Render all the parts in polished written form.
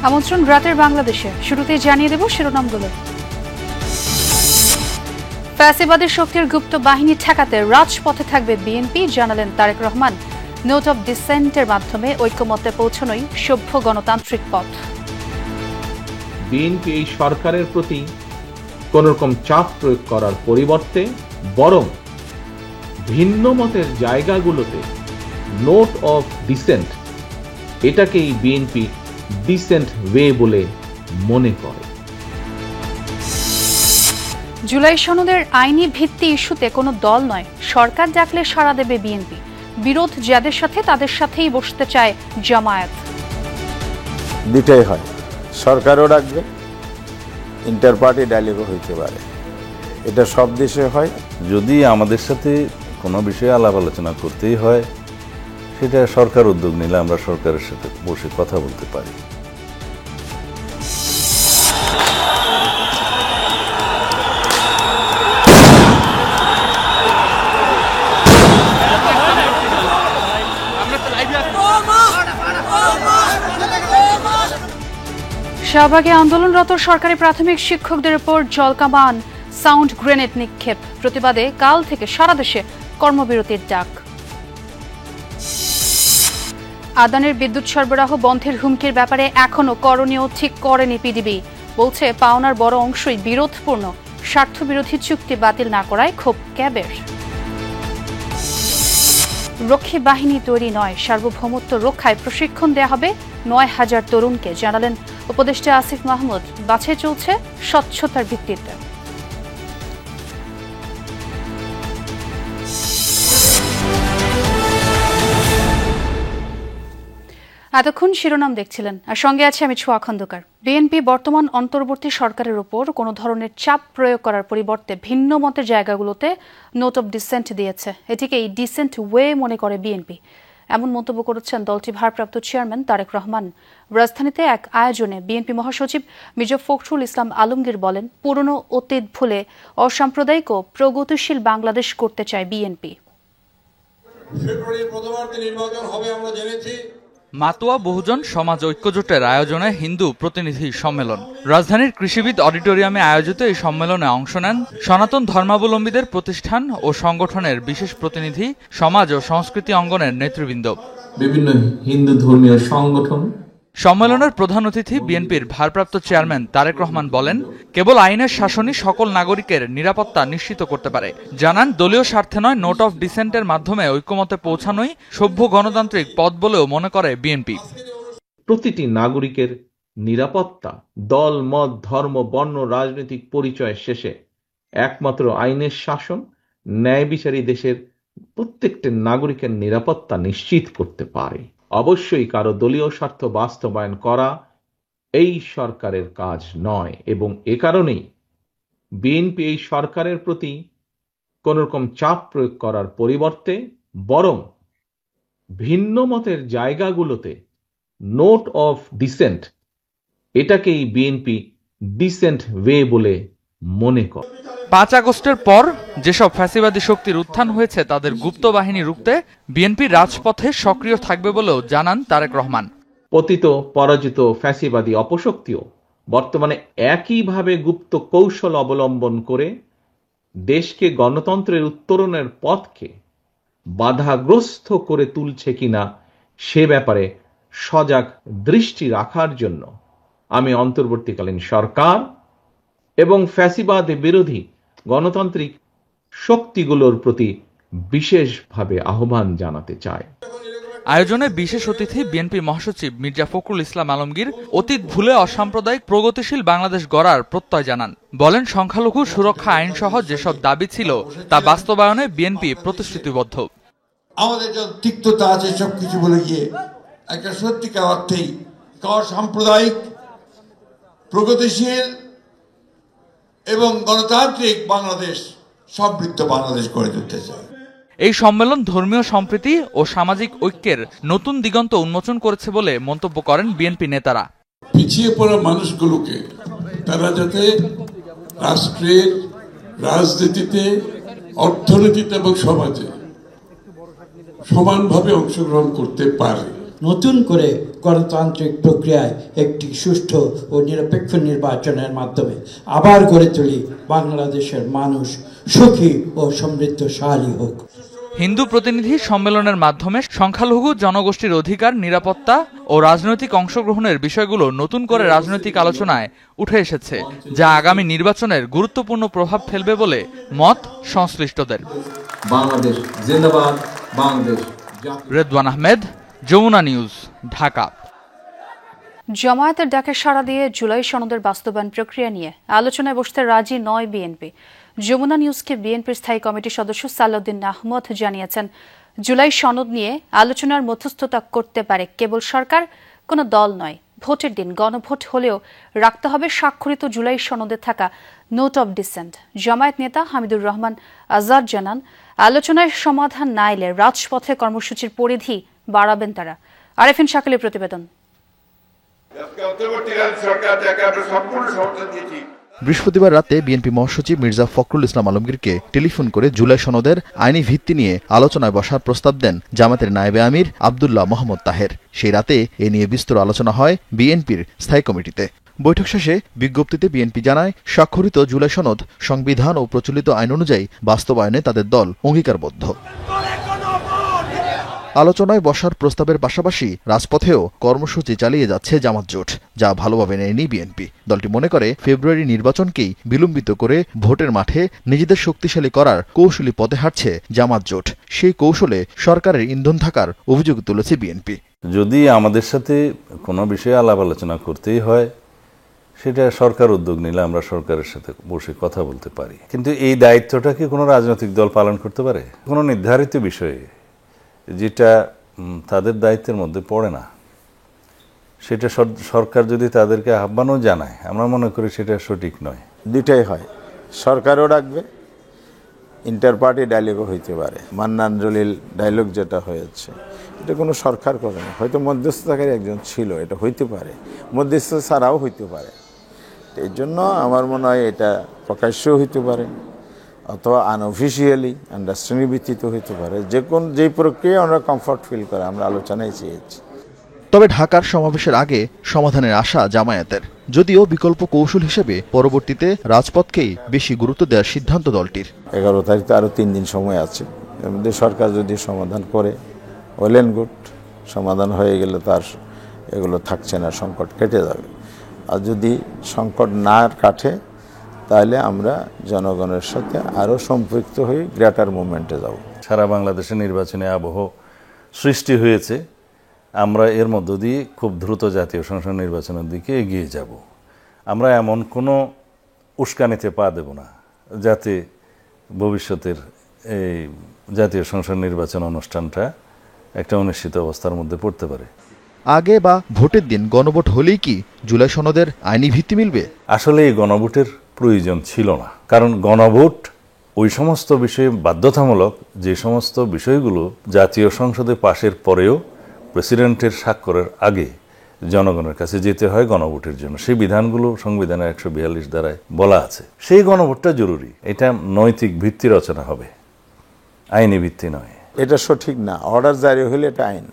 আমন্ত্রণ রাতের বাংলাদেশে। শুরুতেই জানিয়ে দেব শিরোনামগুলো। ফ্যাসিবাদী শক্তির গুপ্ত বাহিনী ঠেকাতে রাজপথে থাকবে বিএনপি, জানালেন তারেক রহমান। নোট অব ডিসেন্টের মাধ্যমে ঐক্যমত্যে পৌঁছানোই সভ্য গণতান্ত্রিক পথ। বিএনপি এই সরকারের প্রতি কোন রকম চাপ প্রয়োগ করার পরিবর্তে বরং ভিন্ন মতের জায়গাগুলোতে নোট অফ ডিসেন্ট, এটাকেই বিএনপি ডিসেন্ট ওয়ে বলে মনে করে। জুলাই সনদের আইনি ভিত্তি ইস্যুতে কোনো দল নয়, সরকার ডাকলে সাড়া দেবে বিএনপি। বিরোধ যাদের সাথে তাদের সাথেই বসতে চায় জামায়াত। দুটাই হয়, সরকারও ডাকবে, ইন্টার পার্টি ডায়ালগও হইতে পারে, এটা সব দেশে হয়। যদি আমাদের সাথে কোনো বিষয়ে আলাপ আলোচনা করতেই হয়, সেটা সরকার উদ্যোগ নিলে আমরা সরকারের সাথে বসে কথা বলতে পারি। শাহবাগে আন্দোলনরত সরকারি প্রাথমিক শিক্ষকদের উপর জলকামান, সাউন্ড গ্রেনেড নিক্ষেপ। প্রতিবাদে কাল থেকে সারা দেশে কর্মবিরতির ডাক। আদানের বিদ্যুৎ সরবরাহ বন্ধের হুমকির ব্যাপারে এখনো করণীয় ঠিক করেনি পিডিবি। বলছে পাওনার বড় অংশই বিরোধপূর্ণ, স্বার্থবিরোধী চুক্তি বাতিল না করায় ক্ষোভ ক্যাবের। রক্ষী বাহিনী তৈরি নয়, সার্বভৌমত্ব রক্ষায় প্রশিক্ষণ দেয়া হবে ৯,০০০ তরুণকে, জানালেন উপদেষ্টা আসিফ মাহমুদ। বাছাই চলছে স্বচ্ছতার ভিত্তিতে। এতক্ষণ শিরোনাম দেখছিলেন, আর সঙ্গে আছে আমি ছোঁয়া খন্দকার। বিএনপি বর্তমান অন্তর্বর্তী সরকারের উপর কোনো ধরনের চাপ প্রয়োগ করার পরিবর্তে ভিন্ন মতের জায়গাগুলোতে নোট অব ডিসেন্ট দিয়েছে। এটিকে এই ডিসেন্ট ওয়ে মনে করে বিএনপি। এমন মন্তব্য করেছেন দলটির ভারপ্রাপ্ত চেয়ারম্যান তারেক রহমান। রাজধানীতে এক আয়োজনে বিএনপি মহাসচিব মির্জা ফখরুল ইসলাম আলমগীর বলেন, পুরনো অতীত ভুলে অসাম্প্রদায়িক ও প্রগতিশীল বাংলাদেশ করতে চায় বিএনপি। ফেব্রুয়ারির প্রথমার্ধে নির্বাচন হবে আমরা জেনেছি। মাতোয়া বহুজন সমাজ ঐক্যজোটের আয়োজনে হিন্দু প্রতিনিধি সম্মেলন। রাজধানীর কৃষিবিদ অডিটোরিয়ামে আয়োজিত এই সম্মেলনে অংশ নেন সনাতন ধর্মাবলম্বীদের প্রতিষ্ঠান ও সংগঠনের বিশেষ প্রতিনিধি, সমাজ ও সংস্কৃতি অঙ্গনের নেতৃবৃন্দ, বিভিন্ন হিন্দু ধর্মীয় সংগঠন। সম্মেলনের প্রধান অতিথি বিএনপির ভারপ্রাপ্ত চেয়ারম্যান তারেক রহমান বলেন, কেবল আইনের শাসনই সকল নাগরিকের নিরাপত্তা নিশ্চিত করতে পারে। জানান, দলীয় স্বার্থে নয়, নোট অফ ডিসেন্টের মাধ্যমে ঐক্যমতে পৌঁছানোই সভ্য গণতান্ত্রিক পথ বলেও মনে করে বিএনপি। প্রতিটি নাগরিকের নিরাপত্তা দল, মত, ধর্ম, বর্ণ, রাজনৈতিক পরিচয় শেষে একমাত্র আইনের শাসন, ন্যায় বিচারী দেশের প্রত্যেকটি নাগরিকের নিরাপত্তা নিশ্চিত করতে পারে। অবশ্যই কারো দলীয় স্বার্থ বাস্তবায়ন করা এই সরকারের কাজ নয়, এবং এ কারণেই বিএনপি এই সরকারের প্রতি কোন রকম চাপ প্রয়োগ করার পরিবর্তে বরং ভিন্ন মতের জায়গাগুলোতে নোট অফ ডিসেন্ট, এটাকেই বিএনপি ডিসেন্ট ওয়ে বলে মনে করে। ৫ আগস্টের পর যেসব ফ্যাসিবাদী শক্তির উত্থান হয়েছে তাদের গুপ্ত বাহিনী রুখতে বিএনপি রাজপথে সক্রিয় থাকবে বলেও জানান তারেক রহমান। পতিত পরাজিত ফ্যাসিবাদী অপশক্তিও বর্তমানে একইভাবে গুপ্ত কৌশল অবলম্বন করে দেশকে গণতন্ত্রের উত্তরণের পথকে বাধাগ্রস্ত করে তুলছে কিনা সে ব্যাপারে সজাগ দৃষ্টি রাখার জন্য আমি অন্তর্বর্তীকালীন সরকার এবং ফ্যাসিবাদ বিরোধী গণতান্ত্রিক শক্তিগুলোর প্রতি বিশেষভাবে আহ্বান জানাতে চাই। আয়োজনে বিশেষ অতিথি বিএনপি মহাসচিব মির্জা ফখরুল ইসলাম আলমগীর অতীত ভুলে অসাম্প্রদায়িক প্রগতিশীল বাংলাদেশ গড়ার প্রত্যয় জানান। বলেন, সংখ্যালঘু সুরক্ষা আইন সহ যেসব দাবি ছিল তা বাস্তবায়নে বিএনপি প্রতিশ্রুতিবদ্ধ। আমাদের যত তিক্ততা আছে সবকিছু বলে গিয়ে একটা সত্যিকার অর্থেই অসাম্প্রদায়িক, প্রগতিশীল এবং গণতান্ত্রিক বাংলাদেশ, সমৃদ্ধ বাংলাদেশ গড়ে তুলতে চায়। এই সম্মেলন ধর্মীয় সম্প্রীতি ও সামাজিক ঐক্যের নতুন দিগন্ত উন্মোচন করেছে বলে মন্তব্য করেন বিএনপি নেতারা। পিছিয়ে পড়া মানুষগুলোকে তারা যাতে রাষ্ট্রের রাজনীতিতে, অর্থনীতিতে এবং সমাজে সমানভাবে অংশগ্রহণ করতে পারে, নতুন করে গণতান্ত্রিক প্রক্রিয়ায় একটি সুষ্ঠু ও নিরপেক্ষ নির্বাচনের মাধ্যমে আবার গড়ে তুলি বাংলাদেশের মানুষ সুখী ও সমৃদ্ধশালী হোক। হিন্দু প্রতিনিধি সম্মেলনের মাধ্যমে সংখ্যালঘু জনগোষ্ঠীর অধিকার, নিরাপত্তা ও রাজনৈতিক অংশগ্রহণের বিষয়গুলো নতুন করে রাজনৈতিক আলোচনায় উঠে এসেছে, যা আগামী নির্বাচনের গুরুত্বপূর্ণ প্রভাব ফেলবে বলে মত সংশ্লিষ্টদের। বাংলাদেশ জিন্দাবাদ, বাংলাদেশ। রেদওয়ান আহমেদ, যমুনা নিউজ, ঢাকা। জামায়াতের ডাকে সাড়া দিয়ে জুলাই সনদের বাস্তবায়ন প্রক্রিয়া নিয়ে আলোচনায় বসতে রাজি নয় বিএনপি। যমুনা নিউজকে বিএনপির স্থায়ী কমিটির সদস্য সালাউদ্দিন আহমদ জানিয়েছেন, জুলাই সনদ নিয়ে আলোচনার মধ্যস্থতা করতে পারে কেবল সরকার, কোনো দল নয়। ভোটের দিন গণভোট হলেও রাখতে হবে স্বাক্ষরিত জুলাই সনদে থাকা নোট অব ডিসেন্ট। জামায়াত নেতা হামিদুর রহমান আজাদ জানান, আলোচনায় সমাধান না এলে রাজপথে কর্মসূচির পরিধি বাড়াবেন তারা। আরেফিন শাকিলের প্রতিবেদন। বৃহস্পতিবার রাতে বিএনপি মহাসচিব মির্জা ফখরুল ইসলাম আলমগীরকে টেলিফোন করে জুলাই সনদের আইনি ভিত্তি নিয়ে আলোচনায় বসার প্রস্তাব দেন জামায়াতের নায়েবে আমির আব্দুল্লাহ মোহাম্মদ তাহের। সেই রাতে এ নিয়ে বিস্তর আলোচনা হয় বিএনপির স্থায়ী কমিটিতে। বৈঠক শেষে বিজ্ঞপ্তিতে বিএনপি জানায়, স্বাক্ষরিত জুলাই সনদ সংবিধান ও প্রচলিত আইন অনুযায়ী বাস্তবায়নে তাদের দল অঙ্গীকারবদ্ধ। আলোচনায় বসার প্রস্তাবের পাশাপাশি রাজপথেও কর্মসূচি চালিয়ে যাচ্ছে জামাত জোট, যা ভালোভাবে নেয়নি বিএনপি। দলটি মনে করে ফেব্রুয়ারি নির্বাচনকেই বিলম্বিত করে ভোটের মাঠে নিজেদের শক্তিশালী করার কৌশলী পথে হাঁটছে জামাত জোট। সেই কৌশলে সরকারের ইন্ধন থাকার অভিযোগ তুলেছে বিএনপি। যদি আমাদের সাথে কোনো বিষয়ে আলাপ আলোচনা করতেই হয়, সেটা সরকার উদ্যোগ নিলে আমরা সরকারের সাথে বসে কথা বলতে পারি, কিন্তু এই দায়িত্বটা কি কোনো রাজনৈতিক দল পালন করতে পারে? কোনো নির্ধারিত বিষয়ে যেটা তাদের দায়িত্বের মধ্যে পড়ে না, সেটা সরকার যদি তাদেরকে আহ্বানও জানায়, আমরা মনে করি সেটা সঠিক নয়। দুইটাই হয়, সরকারও ডাকবে, ইন্টার পার্টি ডায়ালগও হইতে পারে। মান্নান জলিল ডায়ালগ যেটা হয়েছে, এটা কোনো সরকার করে না, হয়তো মধ্যস্থতাকারী একজন ছিল, এটা হইতে পারে, মধ্যস্থ ছাড়াও হইতে পারে। এই জন্য আমার মনে হয় এটা প্রকাশ্যও হইতে পারে অথবা আনঅফিসিয়ালি আন্ডারস্ট্যান্ডিং ভিত্তিতে হইতে পারে। যেই প্রক্রিয়া আমরা কমফর্ট ফিল করে আমরা আলোচনায় চেয়েছি। তবে ঢাকার সমাবেশের আগে সমাধানের আশা জামায়াতের, যদিও বিকল্প কৌশল হিসেবে পরবর্তীতে রাজপথকেই বেশি গুরুত্ব দেওয়ার সিদ্ধান্ত দলটির। 11 তারিখ তো আরও 3 দিন সময় আছে, এর মধ্যে সরকার যদি সমাধান করে ওয়েল অ্যান্ড গুড, সমাধান হয়ে গেলে তার এগুলো থাকছে না, সংকট কেটে যাবে। আর যদি সংকট না কাটে তাহলে আমরা জনগণের সাথে আরও সম্পৃক্ত হয়ে গ্রেটার মুভমেন্টে যাব। সারা বাংলাদেশে নির্বাচনী আবহ সৃষ্টি হয়েছে, আমরা এর মধ্য দিয়ে খুব দ্রুত জাতীয় সংসদ নির্বাচনের দিকে এগিয়ে যাব। আমরা এমন কোনো উস্কানিতে পা দেব না যাতে ভবিষ্যতের এই জাতীয় সংসদ নির্বাচন অনুষ্ঠানটা একটা অনিশ্চিত অবস্থার মধ্যে পড়তে পারে। আগে বা ভোটের দিন গণভোট হলেই কি জুলাই সনদের আইনি ভিত্তি মিলবে? আসলে এই গণভোটের প্রয়োজন ছিল না, কারণ গণভোট ওই সমস্ত বিষয়ে বাধ্যতামূলক যে সমস্ত বিষয়গুলো জাতীয় সংসদে পাশের পরেও প্রেসিডেন্টের স্বাক্ষরের আগে জনগণের কাছে যেতে হয় গণভোটের জন্য। সেই বিধানগুলো সংবিধানের 142 ধারায় বলা আছে। সেই গণভোটটা জরুরি, এটা নৈতিক ভিত্তি রচনা হবে, আইনি ভিত্তি নয়। এটা সঠিক না। অর্ডার জারি হলে এটা আইন,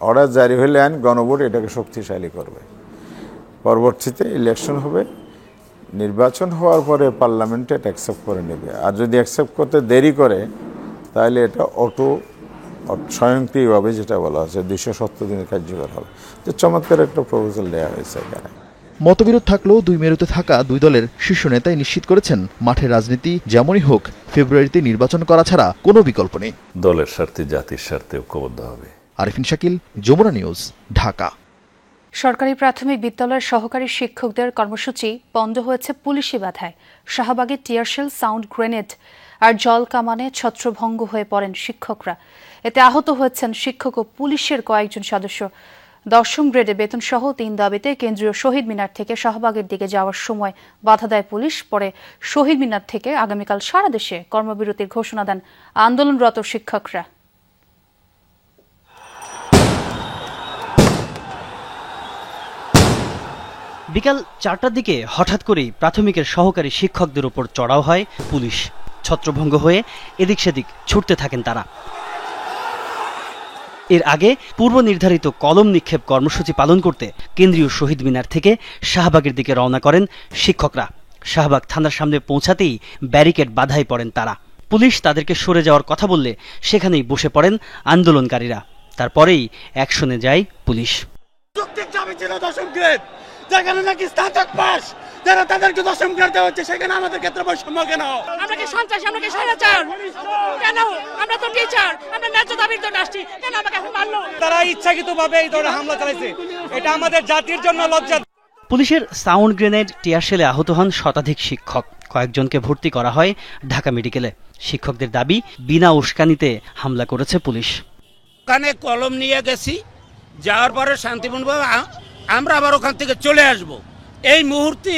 অর্ডার জারি হলে আইন, গণভোট এটাকে শক্তিশালী করবে। পরবর্তীতে ইলেকশন হবে, নির্বাচন হওয়ার পরে পার্লামেন্টে এটা অ্যাকসেপ্ট করে নেবে। আর যদি অ্যাকসেপ্ট করতে দেরি করে তাহলে এটা স্বয়ংক্রিয়ভাবে যেটা বলা হচ্ছে 270 দিনে কার্যকর হবে। তো চমৎকার একটা প্রপোজাল দেওয়া হয়েছে এখানে। মতবিরোধ থাকলেও দুই মেরুতে থাকা দুই দলের শীর্ষ নেতাই নিশ্চিত করেছেন, মাঠের রাজনীতি যেমনই হোক ফেব্রুয়ারিতে নির্বাচন করা ছাড়া কোনো বিকল্প নেই। দলের স্বার্থে, জাতির স্বার্থে ঐক্যবদ্ধ হবে। আরেফিন শাকিল, যমুনা নিউজ, ঢাকা। সরকারি প্রাথমিক বিদ্যালয়ের সহকারী শিক্ষকদের কর্মসূচি বন্ধ হয়েছে পুলিশি বাধায়। শাহবাগে টিয়ারশেল, সাউন্ড গ্রেনেড আর জল কামানে ছত্রভঙ্গ হয়ে পড়েন শিক্ষকরা। এতে আহত হয়েছেন শিক্ষক ও পুলিশের কয়েকজন সদস্য। 10ম গ্রেডে বেতন সহ 3 দাবিতে কেন্দ্রীয় শহীদ মিনার থেকে শাহবাগের দিকে যাওয়ার সময় বাধা দেয় পুলিশ। পরে শহীদ মিনার থেকে আগামীকাল সারা দেশে কর্মবিরতির ঘোষণা দেন আন্দোলনরত শিক্ষকরা। বিকাল 4টার দিকে হঠাৎ করেই প্রাথমিকের সহকারী শিক্ষকদের উপর চড়াও হয় পুলিশ। ছত্রভঙ্গ হয়ে এদিক সেদিক ছুটতে থাকেন তারা। এর আগে পূর্ব নির্ধারিত কলম নিক্ষেপ কর্মসূচি পালন করতে কেন্দ্রীয় শহীদ মিনার থেকে শাহবাগের দিকে রওনা করেন শিক্ষকরা। শাহবাগ থানার সামনে পৌঁছাতেই ব্যারিকেড বাধায় পড়েন তারা। পুলিশ তাদেরকে সরে যাওয়ার কথা বললে সেখানেই বসে পড়েন আন্দোলনকারীরা। তারপরেই অ্যাকশনে যায় পুলিশ। যেখানে নাকি স্নাতক পাস যারা তাদেরকে 10ম গ্রেড দেওয়া হচ্ছে সেখানে আমাদের ক্ষেত্রে বৈষম্য কেন? আমরা কি সন্ত্রাসী? আমরা কি স্বৈরাচার? কেন? আমরা তো টিচার, আমরা ন্যায্য দাবির জন্য আসছি, কেন আমাকে এখন মারলো? তারা ইচ্ছাকৃতভাবে এই ধরনের হামলা চালাইছে, এটা আমাদের জাতির জন্য লজ্জা। পুলিশের সাউন্ড গ্রেনেড, টিয়ার শেলে আহত হন শতাধিক শিক্ষক। কয়েকজনকে ভর্তি করা হয় ঢাকা মেডিকেলে। শিক্ষকদের দাবি, বিনা উস্কানিতে হামলা করেছে পুলিশ। ওখানে কলম নিয়ে গেছি, যাওয়ার পরে শান্তিপূর্ণভাবে আমরা আবার ওখান থেকে চলে আসব। এই মুহূর্তে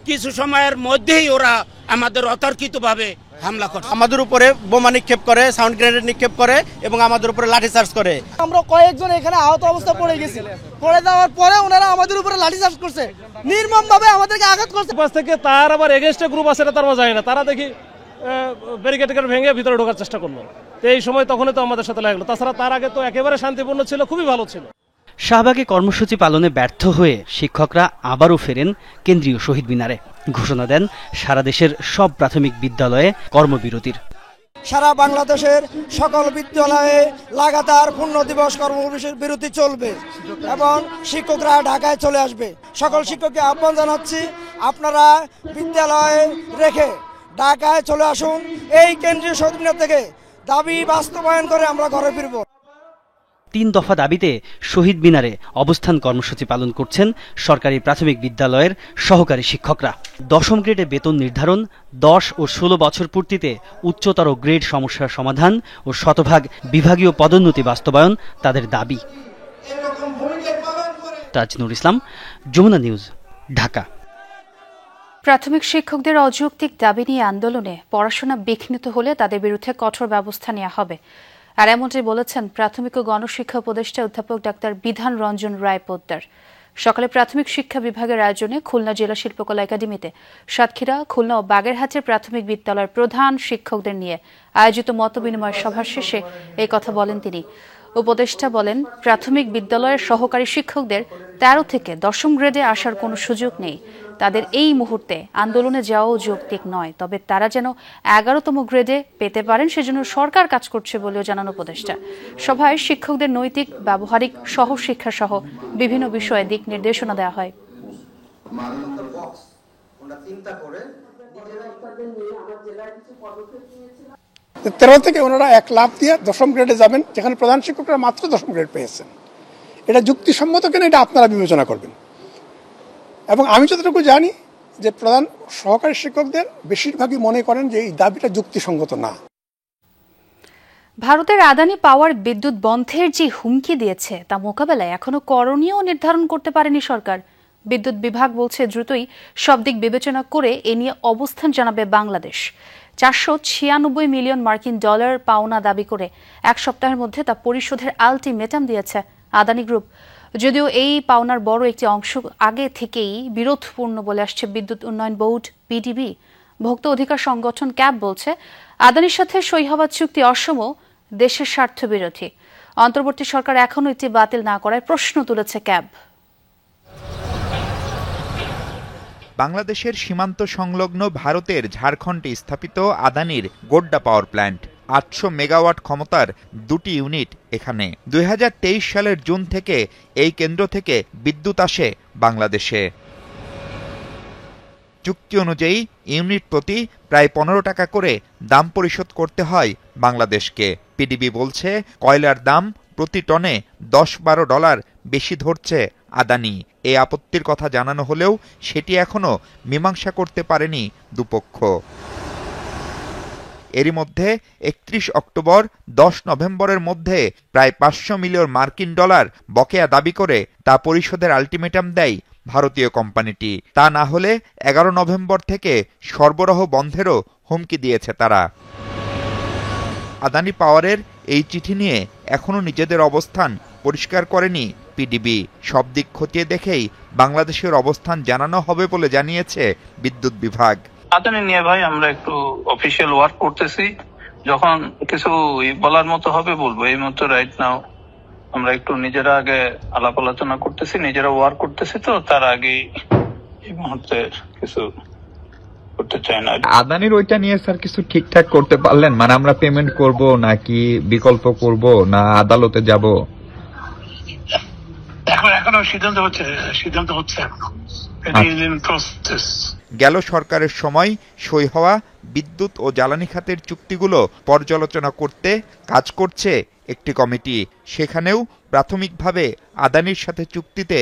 কিছু সময়ের মধ্যেই ওরা আমাদের অতর্কিতভাবে হামলা করে, আমাদের উপরে বোমা নিক্ষেপ করে, সাউন্ড গ্রেনেড নিক্ষেপ করে এবং আমাদের উপরে লাঠিচার্জ করে। আমরা কয়েকজন এখানে আহত অবস্থা পড়ে গেছি। পড়ে যাওয়ার পরে ওনারা আমাদের উপরে লাঠিচার্জ করছে, নির্মমভাবে আমাদেরকে আঘাত করছে। পাশ থেকে তার আবার এগেইনস্টে গ্রুপ আছে, তার যায় না, তারা দেখি ব্যারিকেড ভেঙে ভিতরে ঢোকার চেষ্টা করলো। এই সময় তখনই তো আমাদের সাথে লাগলো। তাছাড়া তার আগে তো একেবারে শান্তিপূর্ণ ছিল, খুবই ভালো ছিল। শাহবাগে কর্মসূচি পালনে ব্যর্থ হয়ে শিক্ষকরা আবারও ফেরেন কেন্দ্রীয় শহীদ মিনারে। ঘোষণা দেন সারা দেশের সব প্রাথমিক বিদ্যালয়ে কর্মবিরতির। সারা বাংলাদেশের সকল বিদ্যালয়ে লাগাতার পূর্ণ দিবস কর্মবিরতি চলবে এবং শিক্ষকরা ঢাকায় চলে আসবে। সকল শিক্ষককে আহ্বান জানাচ্ছি, আপনারা বিদ্যালয়ে রেখে ঢাকায় চলে আসুন। এই কেন্দ্রীয় শহীদ মিনার থেকে দাবি বাস্তবায়ন করে আমরা ঘরে ফিরব। 3 দফা দাবিতে শহীদ মিনারে অবস্থান কর্মসূচি পালন করছেন সরকারি প্রাথমিক বিদ্যালয়ের সহকারী শিক্ষকরা। 10ম গ্রেডে বেতন নির্ধারণ, 10 ও 16 বছর পূর্তিতে উচ্চতর গ্রেড সমস্যার সমাধান ও শতভাগ বিভাগীয় পদোন্নতি বাস্তবায়ন তাদের দাবি। তাজনুর ইসলাম, যমুনা নিউজ, ঢাকা। প্রাথমিক শিক্ষকদের অযৌক্তিক দাবি নিয়ে আন্দোলনে পড়াশোনা বিঘ্নিত হলে তাদের বিরুদ্ধে কঠোর ব্যবস্থা নেওয়া হবে। আর এমনটাই বলেছেন প্রাথমিক ও গণশিক্ষা উপদেষ্টা অধ্যাপক ডাক্তার বিধান রঞ্জন রায় পোদ্দার। সকালে প্রাথমিক শিক্ষা বিভাগের আয়োজনে খুলনা জেলা শিল্পকলা একাডেমিতে সাতক্ষীরা, খুলনা ও বাগেরহাটের প্রাথমিক বিদ্যালয়ের প্রধান শিক্ষকদের নিয়ে আয়োজিত মতবিনিময় সভা শেষে এই কথা বলেন তিনি। উপদেষ্টা বলেন, প্রাথমিক বিদ্যালয়ের সহকারী শিক্ষকদের 13 থেকে 10ম গ্রেডে আসার কোনো সুযোগ নেই। তাদের এই মুহূর্তে আন্দোলনে যাওয়াও যৌক্তিক নয়, তবে তারা যেন 11তম গ্রেডে পেতে পারেন সেজন্য সরকার কাজ করছে বলেও জানান উপদেষ্টা। সভায় শিক্ষকদের নৈতিক, ব্যবহারিক, সহশিক্ষা সহ বিভিন্ন বিষয়ে দিক নির্দেশনা দেওয়া হয়। 13 থেকে ওনারা 1 লাখ দিয়ে 10ম গ্রেডে যাবেন, যেখানে প্রধান শিক্ষকরা মাত্র 10ম গ্রেড পেয়েছেন। এটা যুক্তিসম্মত কিনা এটা আপনারা বিবেচনা করবেন। এবং আমি যতটুকু জানি যে প্রধান সহকারী শিক্ষকদের বেশিরভাগই মনে করেন যে এই দাবিটা যুক্তিসঙ্গত না। ভারতের আদানি পাওয়ার বিদ্যুৎ বন্ধের যে হুমকি দিয়েছে তা মোকাবেলায় এখনো করণীয় নির্ধারণ করতে পারেনি সরকার। বিদ্যুৎ বিভাগ বলছে দ্রুতই সব দিক বিবেচনা করে এ নিয়ে অবস্থান জানাবে বাংলাদেশ। 496 মিলিয়ন মার্কিন ডলার পাওনা দাবি করে 1 সপ্তাহের মধ্যে তা পরিশোধের আলটিমেটাম দিয়েছে আদানি গ্রুপ। যদিও এই পাওনার বড় একটি অংশ আগে থেকেই বিরোধপূর্ণ বলে আসছে বিদ্যুৎ উন্নয়ন বোর্ড পিডিবি। ভোক্তা অধিকার সংগঠন ক্যাব বলছে আদানির সাথে সই হওয়া চুক্তি অসম, দেশের স্বার্থ বিরোধী। অন্তর্বর্তী সরকার এখনো এটি বাতিল না করায় প্রশ্ন তুলেছে ক্যাব। বাংলাদেশের সীমান্ত সংলগ্ন ভারতের ঝাড়খণ্ডে স্থাপিত আদানির গোড্ডা পাওয়ার প্ল্যান্ট 800 মেগাওয়াট ক্ষমতার 2টি ইউনিট এখানে। 2023 সালের জুন থেকে এই কেন্দ্র থেকে বিদ্যুৎ আসে বাংলাদেশে। চুক্তি অনুযায়ী ইউনিট প্রতি প্রায় 15 টাকা করে দাম পরিশোধ করতে হয় বাংলাদেশকে। পিডিবি বলছে কয়লার দাম প্রতি টনে $10-12 বেশি ধরছে আদানি। এই আপত্তির কথা জানানো হলেও সেটি এখনো মীমাংসা করতে পারেনি দুপক্ষ। এরই মধ্যে 31 অক্টোবর 10 নভেম্বরের মধ্যে প্রায় 500 মিলিয়ন মার্কিন ডলার বকেয়া দাবি করে তা পরিশোধের আলটিমেটাম দেয় ভারতীয় কোম্পানিটি। তা না হলে 11 নভেম্বর থেকে সরবরাহ বন্ধেরও হুমকি দিয়েছে তারা। আদানি পাওয়ারের এই চিঠি নিয়ে এখনো নিজেদের অবস্থান পরিষ্কার করেনি পিডিবি। সব দিক খতিয়ে দেখেই বাংলাদেশের অবস্থান জানানো হবে বলে জানিয়েছে বিদ্যুৎ বিভাগ। আদানি নিয়ে ভাই আমরা একটু অফিসিয়াল ওয়ার্ক করতেছি, যখন কিছু বলার মতো হবে বলবো। এই মতো রাইট নাও আমরা একটু নিজেরা আগে আলাপ আলোচনা করতেছি, নিজেরা ওয়ার্ক করতেছি, তো তার আগে এই মুহূর্তে কিছু করতে চাই না। আদানির ওইটা নিয়ে স্যার কিছু ঠিকঠাক করতে পারলেন? মানে আমরা পেমেন্ট করব নাকি বিকল্প করব না আদালতে যাব? এখনো সিদ্ধান্ত হচ্ছে এখনো। গেল সরকারের সময় সই হওয়া বিদ্যুৎ ও জ্বালানি খাতের চুক্তিগুলো পর্যালোচনা করতে কাজ করছে একটি কমিটি। সেখানেও প্রাথমিকভাবে আদানির সাথে চুক্তিতে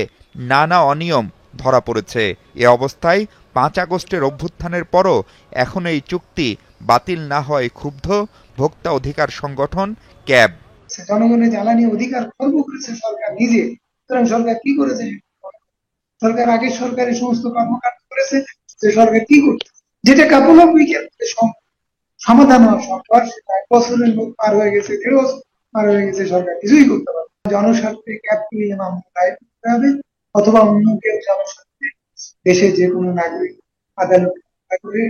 নানা অনিয়ম ধরা পড়েছে। এ অবস্থায় 5 আগস্টের অভ্যুত্থানের পরও এখন এই চুক্তি বাতিল না হয় ক্ষুব্ধ ভোক্তা অধিকার সংগঠন ক্যাব। জনগণের জ্বালানি অধিকার খর্ব করেছে সরকার নিজে। সুতরাং সরকার কি করেছে? সরকার আগের সরকারের সমস্ত কর্মকাণ্ড করেছে, যে সরকার কি করছে, যেটা কাপল অফ উইকের সমাধান হওয়ার সরকার, সেটা 1 বছরের লোক পার হয়ে গেছে, 1.5 বছর পার হয়ে গেছে, সরকার কিছুই করতে পারে। জনস্বার্থে ক্যাব নিয়ে মামলা দায়ের করতে হবে, অথবা অন্য কেউ জনস্বার্থে দেশের যে কোনো নাগরিক আদালত করে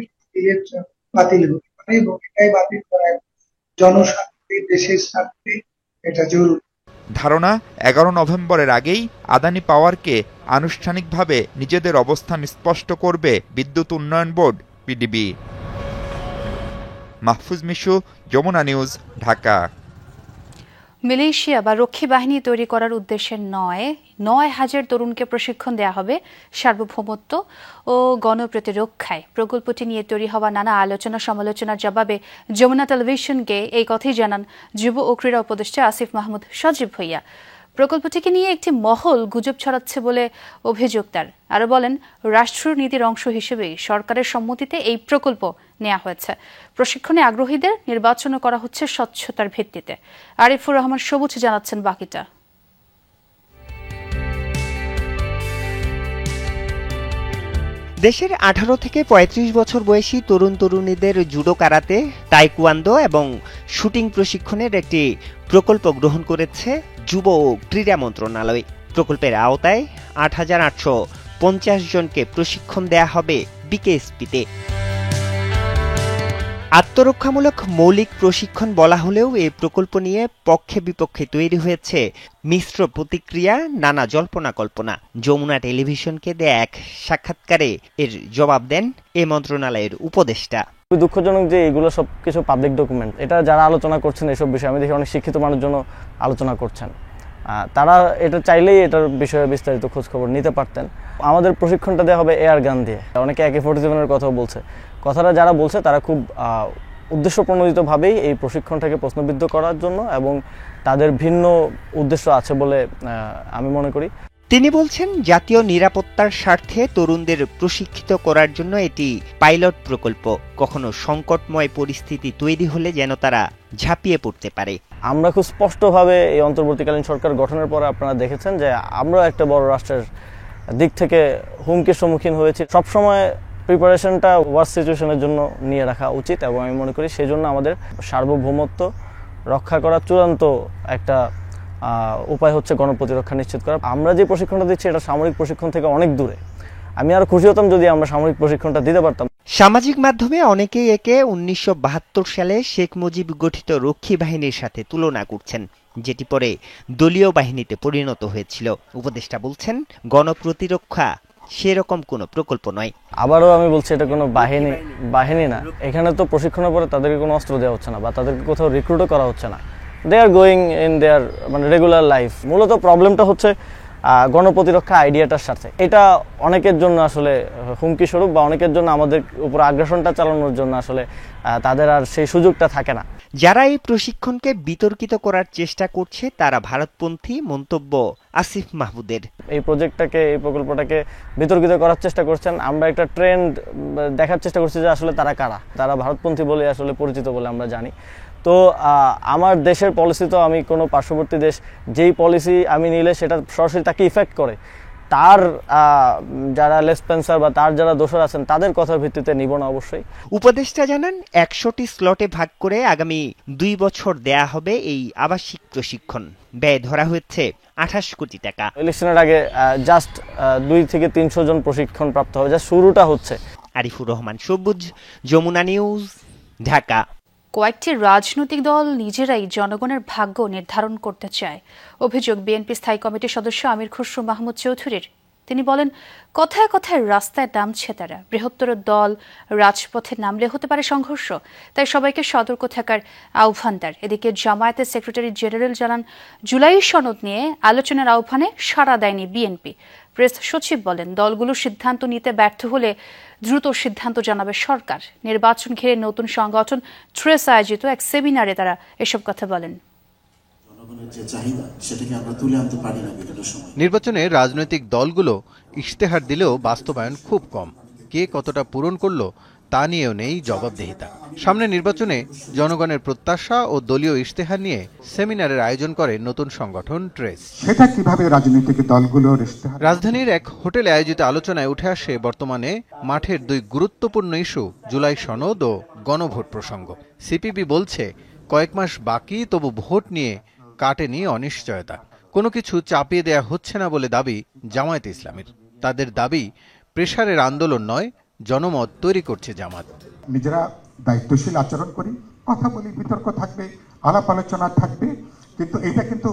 বাতিল হতে পারে, এবং এটাই বাতিল করা জনস্বার্থে, দেশের স্বার্থে এটা জরুরি। ধারণা 11 নভেম্বরের আগেই আদানি পাওয়ারকে আনুষ্ঠানিকভাবে নিজেদের অবস্থান স্পষ্ট করবে বিদ্যুৎ উন্নয়ন board PDB. Mahfuz Mishu, Jamuna news, Dhaka. Malaysia বা রক্ষী বাহিনী তৈরি করার উদ্দেশ্যে 9,000 তরুণকে প্রশিক্ষণ দেয়া হবে সার্বভৌমত্ব ও গণপ্রতিরক্ষায়। প্রকল্পটি নিয়ে তৈরি হওয়া নানা আলোচনা সমালোচনার জবাবে যমুনা টেলিভিশনকে এই কথাই জানান যুব ও ক্রীড়া উপদেষ্টা আসিফ মাহমুদ সজীব ভুঁইয়া। প্রকল্পটিকে নিয়ে একটি মহল গুজব ছড়াচ্ছে বলে অভিযোগ তার। আরও বলেন, রাষ্ট্রনীতির অংশ হিসেবেই সরকারের সম্মতিতে এই প্রকল্প নেওয়া হয়েছে। প্রশিক্ষণে আগ্রহীদের নির্বাচন করা হচ্ছে স্বচ্ছতার ভিত্তিতে। আরিফুর রহমান সবুজ জানাচ্ছেন বাকিটা। দেশের 18 থেকে 35 বছর বয়সী তরুণ তরুণীদের জুডো, কারাতে, তাইকোয়ান্দো এবং শুটিং প্রশিক্ষণের একটি প্রকল্প গ্রহণ করেছে যুব ও ক্রীড়া মন্ত্রণালয়। প্রকল্পের আওতায় 8,850 জনকে প্রশিক্ষণ দেয়া হবে বিকেএসপিতে। আত্মরক্ষামূলক মৌলিক প্রশিক্ষণ বলা হলেও এই প্রকল্প নিয়ে পক্ষে বিপক্ষে তৈরি হয়েছে মিশ্র প্রতিক্রিয়া, নানা জল্পনা কল্পনা। যমুনা টেলিভিশনকে দেয়া এক সাক্ষাৎকারে এর জবাব দেন এ মন্ত্রণালয়ের উপদেষ্টা। দুঃখজনক যে এগুলো সবকিছু পাবলিক ডকুমেন্ট। এটা যারা আলোচনা করছেন এসব বিষয়ে, আমি দেখি অনেক শিক্ষিত মানুষজন আলোচনা করছেন। তারা এটা চাইলেই এটার বিষয়ে বিস্তারিত খোঁজ খবর নিতে পারতেন। আমাদের প্রশিক্ষণটা দেওয়া হবে এয়ার গান দিয়ে। অনেকে AK-47 কথাও বলছে। কথাটা যারা বলছে তারা খুব উদ্দেশ্য প্রণোদিতভাবেই এই প্রশিক্ষণটাকে প্রশ্নবিদ্ধ করার জন্য, এবং তাদের ভিন্ন উদ্দেশ্য আছে বলে আমি মনে করি। তিনি বলছেন, জাতীয় নিরাপত্তার স্বার্থে তরুণদের প্রশিক্ষিত করার জন্য এটি পাইলট প্রকল্প। কখনো সংকটময় পরিস্থিতি তৈরি হলে যেন তারা ঝাঁপিয়ে পড়তে পারে। আমরা খুব স্পষ্টভাবে এই অন্তর্বর্তীকালীন সরকার গঠনের পরে আপনারা দেখেছেন যে আমরা একটা বড় রাষ্ট্রের দিক থেকে হুমকির সম্মুখীন হয়েছি। সবসময় প্রিপারেশনটা ওয়ার্স্ট সিচুয়েশনের জন্য নিয়ে রাখা উচিত, এবং আমি মনে করি সেই জন্য আমাদের সার্বভৌমত্ব রক্ষা করার চূড়ান্ত একটা উপায় হচ্ছে গণপ্রতিরক্ষা নিশ্চিত করা। আমরা যে প্রশিক্ষণটা দিচ্ছি এটা সামরিক প্রশিক্ষণ থেকে অনেক দূরে। আমি আরো খুশি হতাম যদি আমরা সামরিক প্রশিক্ষণটা দিতে পারতাম। সামাজিক মাধ্যমে অনেকেই একে 1972 সালে শেখ মুজিব গঠিত রক্ষী বাহিনীর সাথে তুলনা করছেন, যেটি পরে দলীয় বাহিনীতে পরিণত হয়েছিল। উপদেষ্টা বলছেন, গণপ্রতিরক্ষা সেরকম কোনো প্রকল্প নয়। আবারও আমি বলছি, এটা কোনো বাহিনী না। এখানে তো প্রশিক্ষণের পরে তাদেরকে কোনো অস্ত্র দেওয়া হচ্ছে না, বা তাদেরকে কোথাও রিক্রুটও করা হচ্ছে না। They are going in their regular life. মূলত প্রবলেমটা হচ্ছে গণপ্রতিরক্ষা আইডিয়াটার সাথে। এটা অনেকের জন্য আসলে হুমকি স্বরূপ, বা অনেকের জন্য আমাদের উপর আগ্রাসনটা চালানোর জন্য আসলে তাদের আর সেই সুযোগটা থাকে না। যারা এই প্রশিক্ষণকে বিতর্কিত করার চেষ্টা করছে তারা ভারতপন্থী, মন্তব্য আসিফ মাহমুদের। এই প্রকল্পটাকে বিতর্কিত করার চেষ্টা করছেন। আমরা একটা ট্রেন্ড দেখার চেষ্টা করছি যে আসলে তারা কারা। তারা ভারতপন্থী বলে আসলে পরিচিত বলে আমরা জানি। তো আমার দেশের পলিসি তো, আমি কোনো পার্শ্ববর্তী দেশ যেই পলিসি আমি নিলে সেটা সরাসরি তাকে ইফেক্ট করে, তার যারা লেসপেন্সার বা তার যারা দোষর আছেন তাদের কথার ভিত্তিতে নিব না অবশ্যই। উপদেষ্টা জানান, 100টি স্লটে ভাগ করে আগামী 2 বছর দেয়া হবে এই আবাসিক প্রশিক্ষণ। ব্যয় ধরা হয়েছে 28 কোটি টাকা। ইলেকশনের আগে জাস্ট 2 থেকে 300 জন প্রশিক্ষণ প্রাপ্ত হবে, যা শুরুটা হচ্ছে। আরিফুর রহমান সবুজ, যমুনা নিউজ, ঢাকা। কয়েকটি রাজনৈতিক দল নিজেরাই জনগণের ভাগ্য নির্ধারণ করতে চায়। অভিযোগ বিএনপি স্থায়ী কমিটির সদস্য আমির খসরু মাহমুদ চৌধুরীর। তিনি বলেন, কথায় কথায় রাস্তায় নামছে তারা, বৃহত্তর দল রাজপথে নামলে হতে পারে সংঘর্ষ, তাই সবাইকে সতর্ক থাকার আহ্বান তার। এদিকে জামায়াতের সেক্রেটারি জেনারেল জানান, জুলাই সনদ নিয়ে আলোচনার আহ্বানে সাড়া দেয়নি বিএনপি। প্রেস সচিব বলেন, দলগুলো সিদ্ধান্ত নিতে ব্যর্থ হলে দ্রুত সিদ্ধান্ত জানাবে সরকার। নির্বাচন ঘিরে নতুন সংগঠন ট্রেস আয়োজিত এক সেমিনারে তারা এসব কথা বলেন। নির্বাচনে রাজনৈতিক দলগুলো ইশতেহার দিলেও বাস্তবায়ন খুব কম। কে কতটা পূরণ করলো তা নিয়েও নেই জবাবদিহিতা। সামনে নির্বাচনে জনগণের প্রত্যাশা ও দলীয় ইশতেহার নিয়ে সেমিনারের আয়োজন করে নতুন সংগঠন ট্রেস। সেটা কিভাবে রাজনৈতিক দলগুলোর ইশতেহার। রাজধানীর এক হোটেলে আয়োজিত আলোচনায় উঠে আসে বর্তমানে মাঠের দুই গুরুত্বপূর্ণ ইস্যু, জুলাই সনদ ও গণভোট প্রসঙ্গ। সিপিবি বলছে, কয়েক মাস বাকি, তবু ভোট নিয়ে কাটেনি অনিশ্চয়তা। কোনো কিছু চাপিয়ে দেয়া হচ্ছে না বলে দাবি জামায়াত ইসলামের। তাদের দাবি, প্রেসারের আন্দোলন নয়, জনমত তৈরি করছে জামাত। নিজেরা দায়িত্বশীল আচরণ করি, কথা বলি, বিতর্ক থাকবে, আলাপ আলোচনা থাকবে, কিন্তু এটা কিন্তু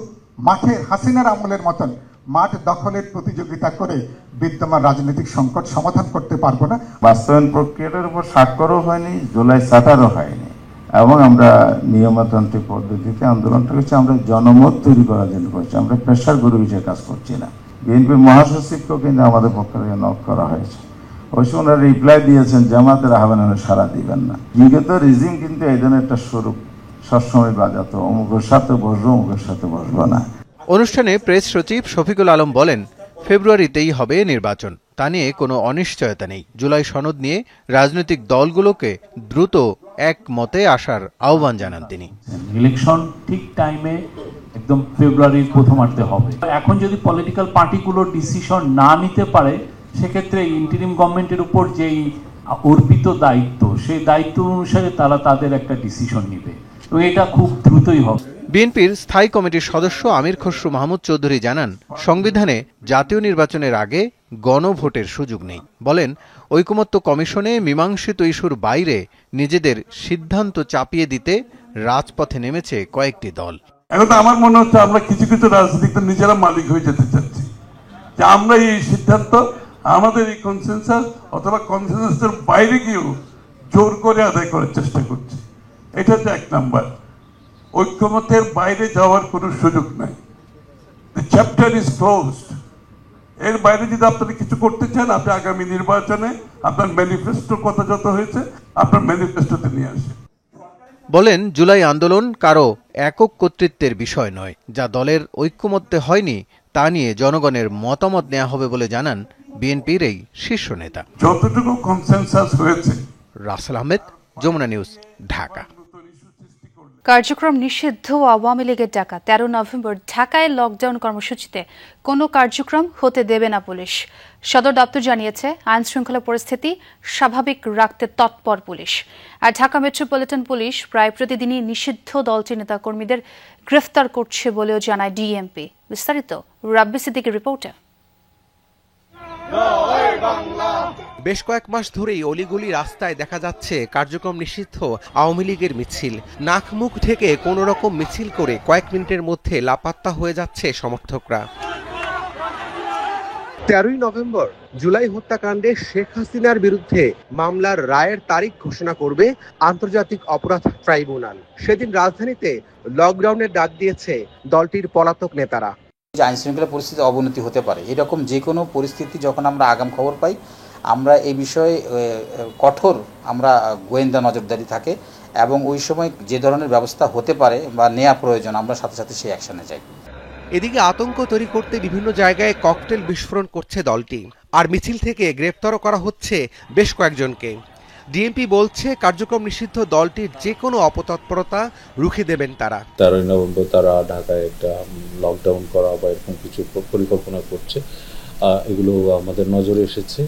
মাঠের হাসিনার আমলের মতন মাঠ দখলের প্রতিযোগিতা করে বিদ্যমান রাজনৈতিক সংকট সমাধান করতে পারবো না। বাস্তবায়ন প্রক্রিয়াটার উপর স্বাক্ষরও হয়নি, জুলাই চার্টারও হয়নি, এবং আমরা নিয়মতান্ত্রিক পদ্ধতিতে আন্দোলনটা করছি। আমরা জনমত তৈরি করার জন্য করছি, আমরা প্রেসার গরু বিষয়ে কাজ করছি না। বিএনপির মহাসচিবকেও কিন্তু আমাদের পক্ষ থেকে নক করা হয়েছে, অবশ্য ওনারা রিপ্লাই দিয়েছেন জামাতের আহ্বানে সাড়া দিবেন না। বিগত রিজিম কিন্তু এই ধরনের একটা স্বরূপ সবসময় বাজাত, অমুকের সাথে বসবো, অমুকের সাথে বসবো না। অনুষ্ঠানে প্রেস সচিব শফিকুল আলম বলেন, ফেব্রুয়ারিতেই হবে নির্বাচন, তা নিয়ে কোনো অনিশ্চয়তা নেই। জুলাই সনদ নিয়ে রাজনৈতিক দলগুলোকে দ্রুত এক মতে আসার আহ্বান জানান তিনি। ইলেকশন ঠিক টাইমে একদম ফেব্রুয়ারির প্রথমার্ধে হবে। এখন যদি পলিটিক্যাল পার্টিগুলো ডিসিশন না নিতে পারে, সেক্ষেত্রে ইন্টারিম গভর্নমেন্টের উপর যেই অর্পিত দায়িত্ব, সেই দায়িত্ব অনুসারে তারা তাদের একটা ডিসিশন নেবে, এবং এটা খুব দ্রুতই হবে। বিএনপির স্থায়ী কমিটির সদস্য আমির খসরু মাহমুদ চৌধুরী জানান, সংবিধানে জাতীয় নির্বাচনের আগে গণভোটের সুযোগ নেই। বলেন, ঐকমত্য কমিশনে মীমাংসিত ইস্যুর বাইরে নিজেদের সিদ্ধান্ত চাপিয়ে দিতে রাজপথে নেমেছে কয়েকটি দল। এখন আমার মনে হচ্ছে আমরা কিছু কিছু রাজনীতিক নিজেরা মালিক হয়ে যেতে চাচ্ছি, যে আমরা এই সিদ্ধান্ত আমাদের এই কনসেনসাস অথবা কনসেনসাসের বাইরে গিয়েও জোর করে আদায় করার চেষ্টা করছি। এটা হচ্ছে এক নাম্বার। ঐক্যমতের বাইরে যাওয়ার কোনো সুযোগ নাই। The chapter is closed. এর বাইরে যদি আপনারা কিছু করতে চান, আপনি আগামী নির্বাচনে আপনার ম্যানিফেস্টোর কথা যত হয়েছে আপনার ম্যানিফেস্টোতে নিয়ে আসেন। বলেন, জুলাই আন্দোলন কারো একক কর্তৃত্বের বিষয় নয়, যা দলের ঐক্যমত্যে হয়নি তা নিয়ে জনগণের মতামত নেওয়া হবে বলে জানান বিএনপির এই শীর্ষ নেতা। যতটুকু কনসেনসাস হয়েছে। রাসেল আহমেদ, যমুনা নিউজ, ঢাকা। কার্যক্রম নিষিদ্ধ আওয়ামী লীগের ডাকা 13 নভেম্বর ঢাকায় লকডাউন কর্মসূচিতে কোনো কার্যক্রম হতে দেবে না পুলিশ। সদর দপ্তর জানিয়েছে, আইন শৃঙ্খলা পরিস্থিতি স্বাভাবিক রাখতে তৎপর পুলিশ। আর ঢাকা মেট্রোপলিটন পুলিশ প্রায় প্রতিদিনই নিষিদ্ধ দলটির নেতাকর্মীদের গ্রেফতার করছে বলেও জানায় ডিএমপি। বিস্তারিত রাব্বি সিদ্দিকের রিপোর্টে। বেশ কয়েক মাস ধরেই অলিগলি রাস্তায় দেখা যাচ্ছে কার্যক্রম নিষিদ্ধ আওয়ামী লীগের মিছিল। নাক মুখ ঢেকে কোনো রকম মিছিল করে কয়েক মিনিটের মধ্যে লাপাত্তা হয়ে যাচ্ছে সমর্থকরা। 13 নভেম্বর জুলাই হত্যাকাণ্ডে শেখ হাসিনার বিরুদ্ধে মামলার রায়ের তারিখ ঘোষণা করবে আন্তর্জাতিক অপরাধ ট্রাইব্যুনাল। সেদিন রাজধানীতে লকডাউনের ডাক দিয়েছে দলটির পলাতক নেতারা। আইন শৃঙ্খলা পরিস্থিতি অবনতি হতে পারে, এরকম যে কোনো পরিস্থিতি যখন আমরা আগাম খবর পাই, আমরা এই বিষয়ে কঠোর আমরা গোয়েন্দা নজরদারি থাকে, এবং ওই সময় যে ধরনের ব্যবস্থা হতে পারে বা নেওয়া প্রয়োজন আমরা সাথে সাথে সেই অ্যাকশনে যাই। এদিকে আতঙ্ক তৈরি করতে বিভিন্ন জায়গায় ককটেল বিস্ফোরণ করছে দলটি, আর মিছিল থেকে গ্রেপ্তারও করা হচ্ছে বেশ কয়েকজনকে। ডিএমপি বলছে, কার্যক্রম নিষিদ্ধ দলটির যে কোনো অপতৎপরতা রুখে দেবেন তারা। 13 নভেম্বর তারা ঢাকায় একটা লকডাউন করা বা এরকম কিছু পরিকল্পনা করছে, এগুলো আমাদের নজরে এসেছে।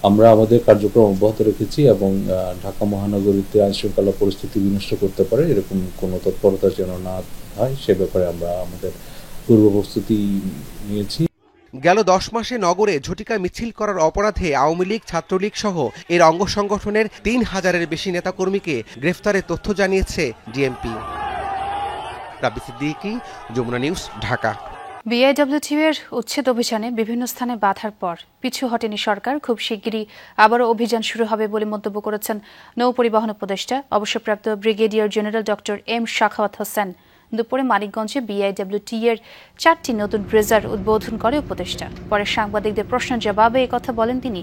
আমরা আমাদের কার্যক্রম অব্যাহত রেখেছি, এবং ঢাকা মহানগরীতে আইন শৃঙ্খলা পরিস্থিতি বিনষ্ট করতে পারে এরকম কোনো তৎপরতা যেন না হয় সে ব্যাপারে আমরা আমাদের পূর্ব প্রস্তুতি নিয়েছি। গেল 10 মাসে নগরে ঝটিকা মিছিল করার অপরাধে আওয়ামী লীগ, ছাত্রলীগ সহ এর অঙ্গ সংগঠনের 3000-এর বেশি নেতাকর্মীকে গ্রেফতারের তথ্য জানিয়েছে ডিএমপি। রাবি সিদ্দিকী, যমুনা নিউজ, ঢাকা। বিআইডব্লিউটিইউ এর উচ্ছেদ অভিযানে বিভিন্ন স্থানে বাধার পর পিছু হটেনি সরকার। খুব শিগগিরই আবারও অভিযান শুরু হবে বলে মন্তব্য করেছেন নৌ পরিবহন উপদেষ্টা অবসরপ্রাপ্ত brigadier general doctor M Shakhawat Hossain. দুপুরে মানিকগঞ্জে বিআইডব্লিউটিইউ এর 4টি নতুন ড্রেজার উদ্বোধন করে উপদেষ্টা। পরে সাংবাদিকদের প্রশ্নের জবাবে একথা বলেন তিনি।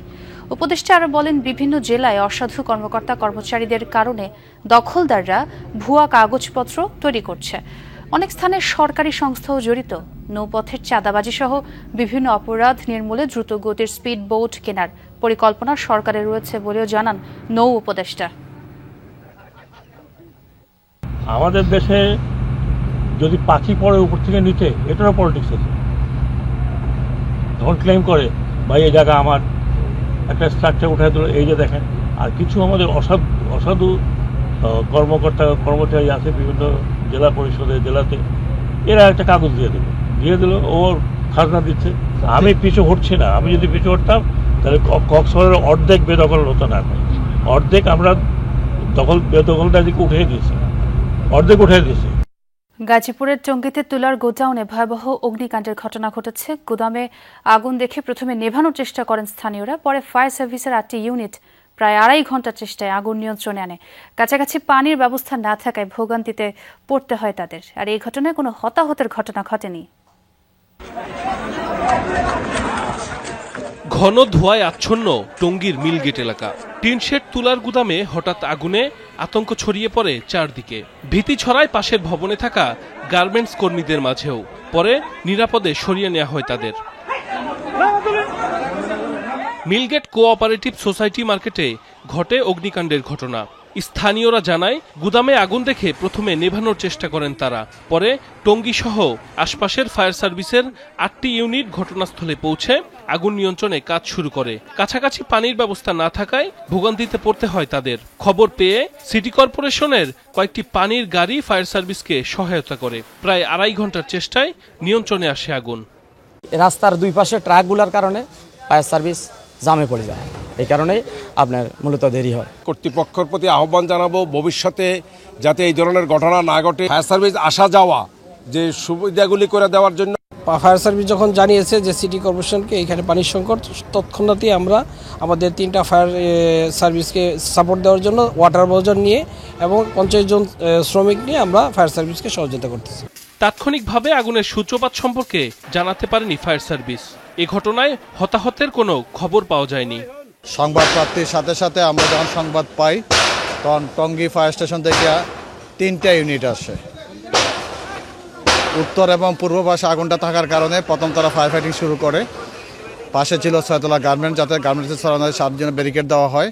উপদেষ্টা আরও বলেন, বিভিন্ন জেলায় অসাধু কর্মকর্তা কর্মচারীদের কারণে দখলদাররা ভুয়া কাগজপত্র তৈরি করছে। অনেক স্থানে সরকারি সংস্থাও জড়িত। নৌপথের চাঁদাবাজি সহ বিভিন্ন অপরাধ নির্মূলে দ্রুত গতির স্পিড বোট কেনার পরিকল্পনা সরকারের রয়েছে বলেও জানান নৌ উপদেষ্টা। আমাদের দেশে যদি পাখি পড়ে উপর থেকে নিচে, এটারও পলিটিক্স আছে। যখন ক্লেম করে ভাই এই জায়গা আমার, একটা স্ট্রাকচার উঠে দিল, এই যে দেখেন। আর কিছু আমাদের অসাধু কর্মকর্তা কর্মচারী আছে বিভিন্ন জেলা পরিষদে, জেলাতে, এরা একটা কাগজ দিয়ে দিল ওর খাজনা দিচ্ছে। আমি পিছু হটছি না। আমি যদি পিছু হটতাম তাহলে কক্সবাজারের অর্ধেক বেদখল হতো না। অর্ধেক আমরা বেদখলদারিকে উঠিয়ে দিয়েছি, অর্ধেক উঠিয়ে দিয়েছি। গাজীপুরের টঙ্গীতে তুলার গোডাউনে ভয়াবহ অগ্নিকাণ্ডের ঘটনা ঘটেছে। গুদামে আগুন দেখে প্রথমে নেভানোর চেষ্টা করেন স্থানীয়রা, পরে ফায়ার সার্ভিসের 8টি ইউনিট প্রায় 2.5 ঘন্টার চেষ্টায় আগুন নিয়ন্ত্রণে আনে। কাছাকাছি পানির ব্যবস্থা না থাকায় ভোগান্তিতে পড়তে হয় তাদের। আর এই ঘটনায় কোনো হতাহতের ঘটনা ঘটেনি। ঘন ধোঁয়ায় আচ্ছন্ন টঙ্গীর মিলগেট এলাকা। টিনশেড তুলার গুদামে হঠাৎ আগুনে আতঙ্ক ছড়িয়ে পড়ে চারদিকে। ভীতি ছড়ায় পাশের ভবনে থাকা গার্মেন্টস কর্মীদের মাঝেও। পরে নিরাপদে সরিয়ে নেওয়া হয় তাদের। মিলগেট কোঅপারেটিভ সোসাইটি মার্কেটে ঘটে অগ্নিকাণ্ডের ঘটনা। স্থানীয়রা জানায়, গুদামে আগুন দেখে প্রথমে নেভানোর চেষ্টা করেন তারা। পরে টঙ্গী সহ আশপাশের ফায়ার সার্ভিসের 8টি ইউনিট ঘটনাস্থলে পৌঁছে আগুন নিয়ন্ত্রণে কাজ শুরু করে। কাছাকাছি পানির ব্যবস্থা না থাকায় ভোগান্তিতে পড়তে হয় তাদের। খবর পেয়ে সিটি কর্পোরেশনের কয়েকটি পানির গাড়ি ফায়ার সার্ভিসকে সহায়তা করে। প্রায় 2.5 ঘন্টার চেষ্টায় নিয়ন্ত্রণে আসে আগুন। রাস্তার দুই পাশে ট্রাকগুলোর কারণে ফায়ার সার্ভিস জামে পড়ে যায়, এই কারণে আপনার মূলত দেরি হয়। কর্তৃপক্ষের প্রতি আহ্বান জানাবো ভবিষ্যতে যাতে এই ধরনের ঘটনা না ঘটে, ফায়ার সার্ভিস আসা যাওয়া যে সুবিধাগুলি করে দেওয়ার জন্য। ফায়ার সার্ভিস যখন জানিয়েছে যে সিটি কর্পোরেশনকে এখানে পানির সংকট, তৎক্ষণাৎই আমরা আমাদের 3টা ফায়ার সার্ভিসকে সাপোর্ট দেওয়ার জন্য ওয়াটার বোজার নিয়ে এবং 50 জন শ্রমিক নিয়ে আমরা ফায়ার সার্ভিসকে সহযোগিতা করতেছি। তাৎক্ষণিকভাবে আগুনের সূত্রপাত সম্পর্কে জানাতে পারেনি ফায়ার সার্ভিস। এ ঘটনায় হতাহতের কোনো খবর পাওয়া যায়নি। সংবাদ প্রাপ্তির সাথে সাথে আমরা যখন সংবাদ পাই তখন টঙ্গী ফায়ার স্টেশন থেকে 3টা ইউনিট আসে। উত্তর এবং পূর্ব পাশে আগুনটা থাকার কারণে প্রথম তারা ফায়ার ফাইটিং শুরু করে। পাশে ছিল ছয়তলা গার্মেন্টস, যাতে গার্মেন্টসের ছড়ানো 7 জন্য ব্যারিকেড দেওয়া হয়।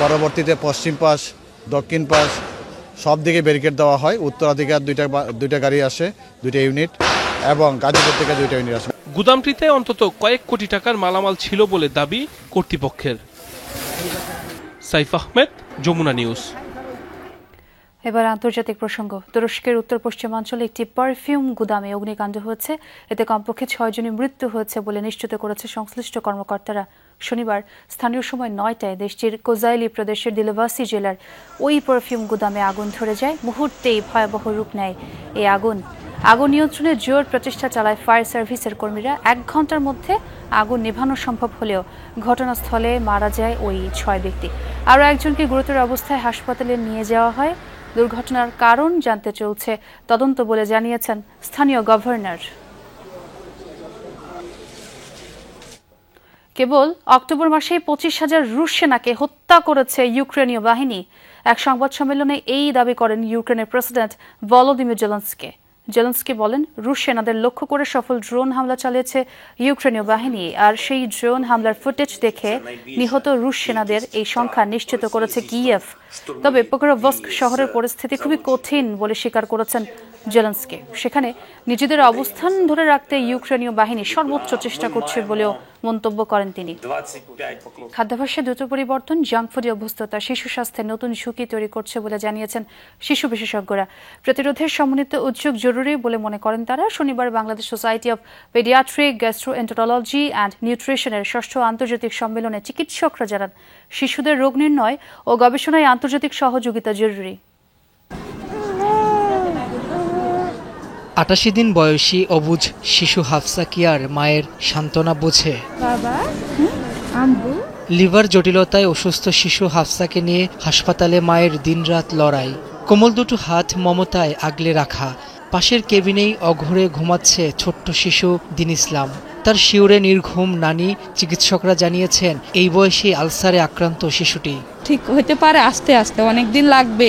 পরবর্তীতে পশ্চিম পাশ, দক্ষিণ পাশ সব দিকে ব্যারিকেড দেওয়া হয়। উত্তরাধিকার 2টা গাড়ি আসে, 2টা ইউনিট, এবং গাজীপুর থেকে 2টা ইউনিট আসে। গুদামটিতে অন্তত কয়েক কোটি টাকার মালামাল ছিল বলে দাবি কর্তৃপক্ষের। সাইফ আহমেদ, যমুনা নিউজ। এবার আন্তর্জাতিক প্রসঙ্গ। তুরস্কের উত্তর পশ্চিমাঞ্চলে একটি পারফিউম গুদামে অগ্নিকাণ্ড হয়েছে। এতে কমপক্ষে 6 জনের মৃত্যু হয়েছে বলে নিশ্চিত করেছে সংশ্লিষ্ট কর্মকর্তারা। শনিবার স্থানীয় সময় 9টায় দেশটির কোজাইলি প্রদেশের দিলবাসি জেলার ওই পারফিউম গুদামে আগুন ধরে যায়। মুহূর্তেই ভয়াবহ রূপ নেয় এই আগুন। আগুন নিয়ন্ত্রণে জোর প্রচেষ্টা চালায় ফায়ার সার্ভিসের কর্মীরা। 1 ঘন্টার মধ্যে আগুন নেভানো সম্ভব হলেও ঘটনাস্থলে মারা যায় ওই 6 ব্যক্তি। আরও একজনকে গুরুতর অবস্থায় হাসপাতালে নিয়ে যাওয়া হয়। দুর্ঘটনার কারণ জানতে চলছে তদন্ত বলে জানিয়েছেন স্থানীয় গভর্নর। কেবল অক্টোবর মাসে 25,000 রুশ সেনাকে হত্যা করেছে ইউক্রেনীয় বাহিনী। এক সংবাদ সম্মেলনে এই দাবি করেন ইউক্রেনের প্রেসিডেন্ট ভলোদিমির জেলেনস্কি। জেলেনস্কি বলেন, রুশ সেনাদের লক্ষ্য করে সফল ড্রোন হামলা চালিয়েছে ইউক্রেনীয় বাহিনী। আর সেই ড্রোন হামলার ফুটেজ দেখে নিহত রুশ সেনাদের এই সংখ্যা নিশ্চিত করেছে কিয়েভ। তবে পোক্রাভস্ক শহরের পরিস্থিতি খুবই কঠিন বলে স্বীকার করেছেন জেলেনস্কি। সেখানে নিজেদের অবস্থান ধরে রাখতে ইউক্রেনীয় বাহিনী সর্বোচ্চ চেষ্টা করছে বলেও মন্তব্য করেন তিনি। খাদ্যাভ্যাসে দ্রুত পরিবর্তন, জাঙ্ক ফুডে অভ্যস্ততা শিশু স্বাস্থ্যের নতুন ঝুঁকি তৈরি করছে বলে জানিয়েছেন শিশু বিশেষজ্ঞরা। প্রতিরোধের সমন্বিত উদ্যোগ জরুরি বলে মনে করেন তারা। শনিবার Bangladesh society of paediatric gastroenterology and নিউট্রিশনের 6ষ্ঠ আন্তর্জাতিক সম্মেলনে চিকিৎসকরা জানান শিশুদের রোগ নির্ণয় ও গবেষণায় আন্তর্জাতিক সহযোগিতা জরুরি। ৮৮ দিন বয়সী অবুঝ শিশু হাফসা কিয়ার মায়ের সান্ত্বনা বোঝে। লিভার জটিলতায় অসুস্থ শিশু হাফসাকে নিয়ে হাসপাতালে মায়ের দিনরাত লড়াই। কোমল দুটো হাত মমতায় আগলে রাখা। পাশের কেবিনেই অঘরে ঘুমাচ্ছে ছোট্ট শিশু দিন ইসলাম। তার শিউরে নির্ঘুম নানি। চিকিৎসকরা জানিয়েছেন এই বয়সে আলসারে আক্রান্ত শিশুটি ঠিক হতে পারে আস্তে আস্তে, অনেক দিন লাগবে।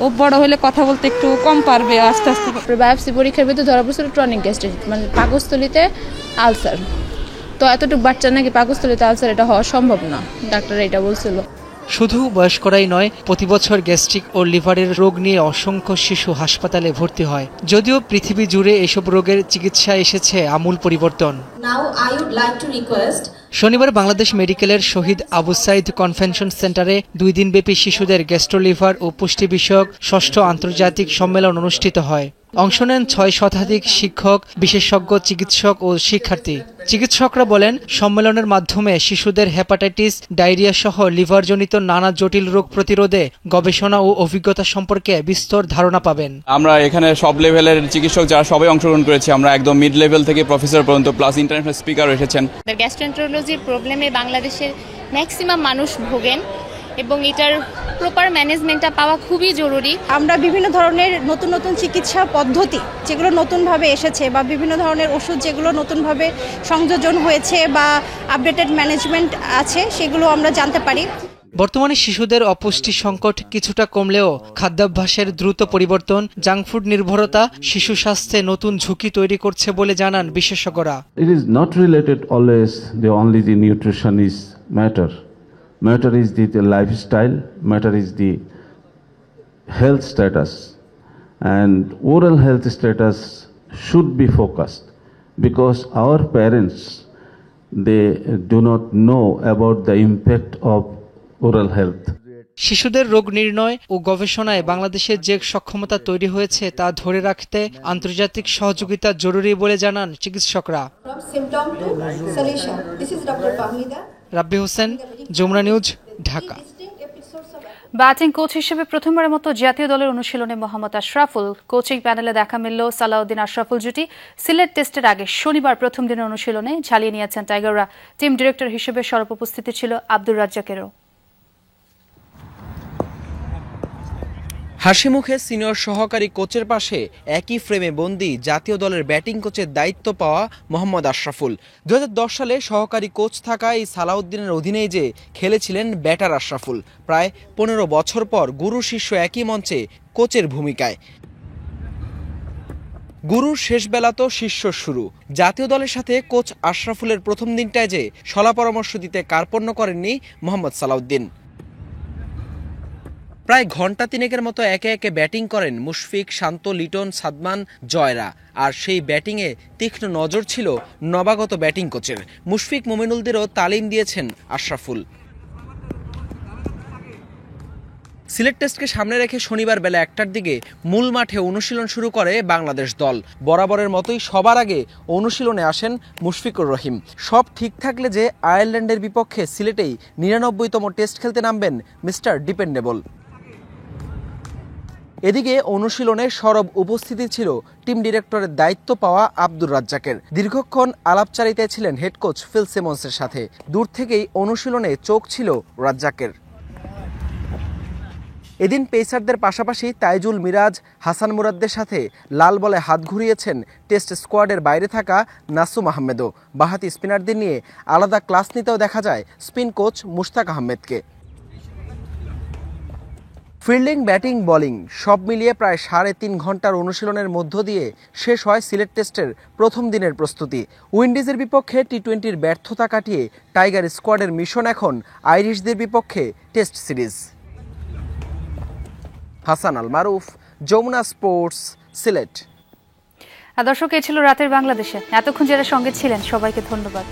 ও বড় হলে কথা বলতে একটু কম পারবে, আস্তে আস্তে। বায়োপসি পরীক্ষার ভিতরে ধরা পড়ছিল ক্রনিক গ্যাস্ট্রাইটিস, মানে পাকস্থলীতে আলসার। তো এতটুকু বাচ্চা নাকি পাকস্থলীতে আলসার এটা হওয়া সম্ভব না, ডাক্তার এটা বলছিল। শুধু বয়স্করাই নয়, প্রতি বছর গ্যাস্ট্রিক ও লিভারের রোগ নিয়ে অসংখ্য শিশু হাসপাতালে ভর্তি হয়। যদিও পৃথিবী জুড়ে এসব রোগের চিকিৎসায় এসেছে আমূল পরিবর্তন। শনিবার বাংলাদেশ মেডিকেলের শহীদ আবু সাইদ কনভেনশন সেন্টারে 2 দিনব্যাপী শিশুদের গ্যাস্ট্রো লিভার ও পুষ্টি বিষয়ক 6ষ্ঠ আন্তর্জাতিক সম্মেলন অনুষ্ঠিত হয়। অংশ নেন 6 শতাধিক শিক্ষক, বিশেষজ্ঞ চিকিৎসক ও শিক্ষার্থী। চিকিৎসকরা বলেন সম্মেলনের মাধ্যমে শিশুদের হেপাটাইটিস, ডায়রিয়া সহ লিভারজনিত নানা জটিল রোগ প্রতিরোধে গবেষণা ও অভিজ্ঞতা সম্পর্কে বিস্তর ধারণা পাবেন। আমরা এখানে সব লেভেলের চিকিৎসক যারা সবাই অংশগ্রহণ করেছি, আমরা একদম মিড লেভেল থেকে প্রফেসর পর্যন্ত প্লাস ইন্টারন্যাশনাল স্পিকার এসেছেন। গ্যাস্ট্রোএন্টারোলজির প্রবলেমে বাংলাদেশের ম্যাক্সিমাম মানুষ ভোগেন এবং এটার প্রপার ম্যানেজমেন্টটা পাওয়া খুবই জরুরি। আমরা বিভিন্ন ধরনের নতুন নতুন চিকিৎসা পদ্ধতি যেগুলো নতুনভাবে এসেছে বা বিভিন্ন ধরনের ওষুধ যেগুলো নতুনভাবে সংযোজন হয়েছে বা আপডেটেড ম্যানেজমেন্ট আছে সেগুলো আমরা জানতে পারি। বর্তমানে শিশুদের অপুষ্টি সংকট কিছুটা কমলেও খাদ্যাভ্যাসের দ্রুত পরিবর্তন, জাঙ্কফুড নির্ভরতা শিশু স্বাস্থ্যে নতুন ঝুঁকি তৈরি করছে বলে জানান বিশেষজ্ঞরা। It is not related always only the nutrition is matter. Matter is the lifestyle, matter is the health status, and oral health status should be focused because our parents, they do not know about the impact of oral health. শিশুদের রোগ নির্ণয় ও গবেষণায় বাংলাদেশের যে সক্ষমতা তৈরি হয়েছে তা ধরে রাখতে আন্তর্জাতিক সহযোগিতা জরুরি বলে জানান চিকিৎসকরা। Rabbi Hossain, Jamuna news, Dhaka. Batting coach হিসেবে প্রথমবারের মতো জাতীয় দলের অনুশীলনে মোহাম্মদ আশরাফুল। কোচিং প্যানেলে দেখা মিলল সালাউদ্দিন আশরাফুল জুটি। সিলেট টেস্টের আগে শনিবার প্রথম দিনের অনুশীলনে ঝালিয়ে নিয়েছেন টাইগাররা। টিম ডিরেক্টর হিসেবে সরব উপস্থিতি ছিল আব্দুর রাজ্জাকেরও। হাসি মুখে সিনিয়র সহকারী কোচের পাশে একই ফ্রেমে বন্দী জাতীয় দলের ব্যাটিং কোচের দায়িত্ব পাওয়া মোহাম্মদ আশরাফুল। 2010 সালে সহকারী কোচ থাকা এই সালাউদ্দিনের অধীনেই যে খেলেছিলেন ব্যাটার আশরাফুল। প্রায় 15 বছর পর গুরু শিষ্য একই মঞ্চে কোচের ভূমিকায়। গুরুর শেষ বেলা তো শিষ্য শুরু। জাতীয় দলের সাথে কোচ আশরাফুলের প্রথম দিনটায় যে সলা পরামর্শ দিতে কার্পণ্য করেননি মোহাম্মদ সালাউদ্দিন। প্রায় ঘন্টা তিনেকের মতো একে একে ব্যাটিং করেন মুশফিক, শান্ত, লিটন, সাদমান, জয়রা। আর সেই ব্যাটিংয়ে তীক্ষ্ণ নজর ছিল নবাগত ব্যাটিং কোচের। মুশফিক, মুমিনুলদেরও তালিম দিয়েছেন আশরাফুল। সিলেট টেস্টকে সামনে রেখে শনিবার বেলা 1টার দিকে মূল মাঠে অনুশীলন শুরু করে বাংলাদেশ দল। বরাবরের মতোই সবার আগে অনুশীলনে আসেন মুশফিকুর রহিম। সব ঠিক থাকলে যে আয়ারল্যান্ডের বিপক্ষে সিলেটেই 99তম টেস্ট খেলতে নামবেন মিস্টার ডিপেন্ডেবল। এদিকে অনুশীলনে সরব উপস্থিতি ছিল টিম ডিরেক্টরের দায়িত্ব পাওয়া আব্দুর রাজ্জাকের। দীর্ঘক্ষণ আলাপচারিতা ছিলেন হেড কোচ ফিল সিমন্সের সাথে। দূর থেকেই অনুশীলনে চোখ ছিল রাজ্জাকের। এদিন পেসারদের পাশাপাশি তাইজুল, মিরাজ, হাসান মুরাদদের সাথে লাল বলে হাত ঘুরিয়েছেন টেস্ট স্কোয়াডের বাইরে থাকা নাসুম আহমেদও। বাঁহাতি স্পিনারদের নিয়ে আলাদা ক্লাস নিতেও দেখা যায় স্পিন কোচ মুশতাক আহমেদকে। ফিল্ডিং, ব্যাটিং, বোলিং সব মিলিয়ে প্রায় 3.5 ঘন্টার অনুশীলনের মধ্য দিয়ে শেষ হয় সিলেট টেস্টের প্রথম দিনের প্রস্তুতি। উইন্ডিজের বিপক্ষে টি-20-র ব্যর্থতা কাটিয়ে টাইগার স্কোয়াডের মিশন এখন আইরিশদের বিপক্ষে টেস্ট সিরিজ। হাসান আল মারুফ, যমুনা স্পোর্টস, সিলেট। দর্শক, এই ছিল রাতের বাংলাদেশে। এতক্ষণ যারা সঙ্গে ছিলেন সবাইকে ধন্যবাদ।